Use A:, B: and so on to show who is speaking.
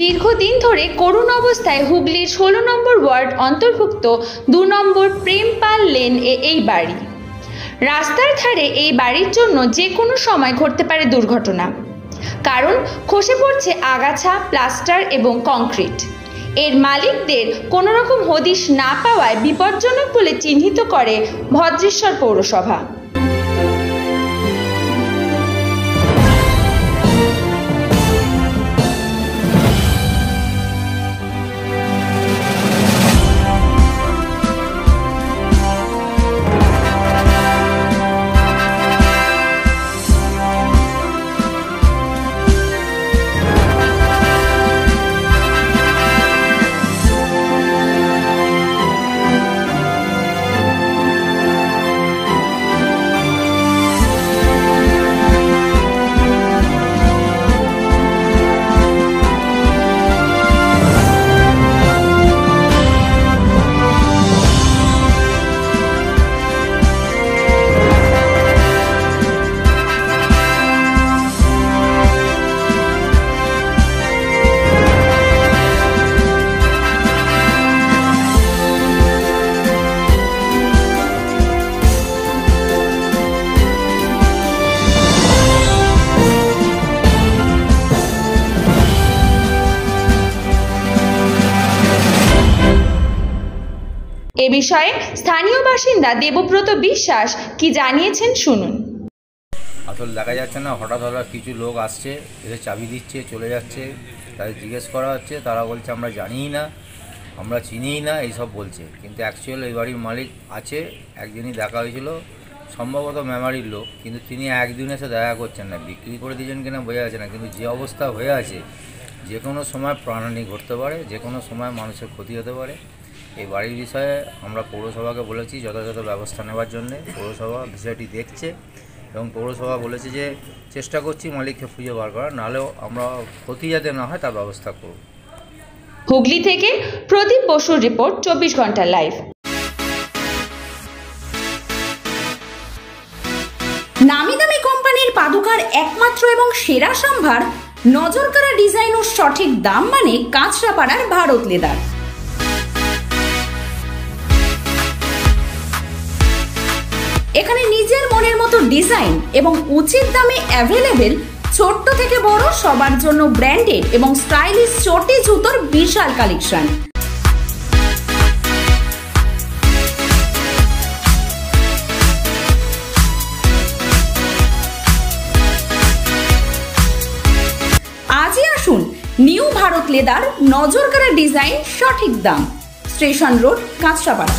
A: দীর্ঘদিন ধরে করুণ অবস্থায় হুগলির ১৬ নম্বর ওয়ার্ড অন্তর্ভুক্ত ২ নম্বর প্রেমপাল লেন এই বাড়ি। রাস্তার ধারে এই বাড়ির জন্য যে কোনো সময় ঘটতে পারে দুর্ঘটনা, কারণ খসে পড়ছে আগাছা, প্লাস্টার এবং কংক্রিট। এর মালিকদের কোনো রকম হদিশ না পাওয়ায় বিপজ্জনক বলে চিহ্নিত করে ভদ্রেশ্বর পৌরসভা। এ বিষয়ে স্থানীয় বাসিন্দা দেবব্রত বিশ্বাস কি জানিয়েছেন শুনুন।
B: আসলে দেখা যাচ্ছে না, হঠাৎ কিছু লোক আসছে, এসে চাবি দিচ্ছে, চলে যাচ্ছে। তাদের জিজ্ঞেস করা হচ্ছে, তারা বলছে আমরা জানিই না, আমরা চিনিই না, এইসব বলছে। কিন্তু অ্যাকচুয়াল এই বাড়ির মালিক আছে, একদিনই দেখা হয়েছিল, সম্ভবত মেমারির লোক, কিন্তু তিনি একদিন এসে দেখা করছেন না। বিক্রি করে দিয়েছেন কিনা বোঝা যাচ্ছে না, কিন্তু যে অবস্থা হয়ে আছে, যে কোনো সময় প্রাণহানি ঘটতে পারে, যে কোনো সময় মানুষের ক্ষতি হতে পারে। এই বাড়ির বিষয়ে আমরা পৌরসভাকে বলেছি যথাযথ ব্যবস্থা নেওয়ার জন্যে। পৌরসভা বিষয়টি দেখছে এবং পৌরসভা বলেছে যে চেষ্টা করছি মালিককে খুঁজে বার করার, নাহলেও আমরা ক্ষতি যাতে না হয় তার ব্যবস্থা করব।
A: হুগলি থেকে প্রদীপ বসুর রিপোর্ট, ২৪ ঘন্টা লাইভ।
C: নামি দামি কোম্পানির পাদুকার একমাত্র এবং সেরা সম্ভার, নজরকাড়া ডিজাইন ও সঠিক দাম মানে কাঁচরাপাড়ার ভারত লেদার। এখানে নিজের মনের মতো ডিজাইন এবং উচিত দামে অ্যাভেলেবেল ছোট্ট থেকে বড় সবার জন্য ব্র্যান্ডেড এবং স্টাইলিশ চটি জুতোর বিশাল কালেকশন। আজই আসুন নিউ ভারত লেদার, নজরকাড়া ডিজাইন, সঠিক দাম, স্টেশন রোড, কাঁচরাপাড়া।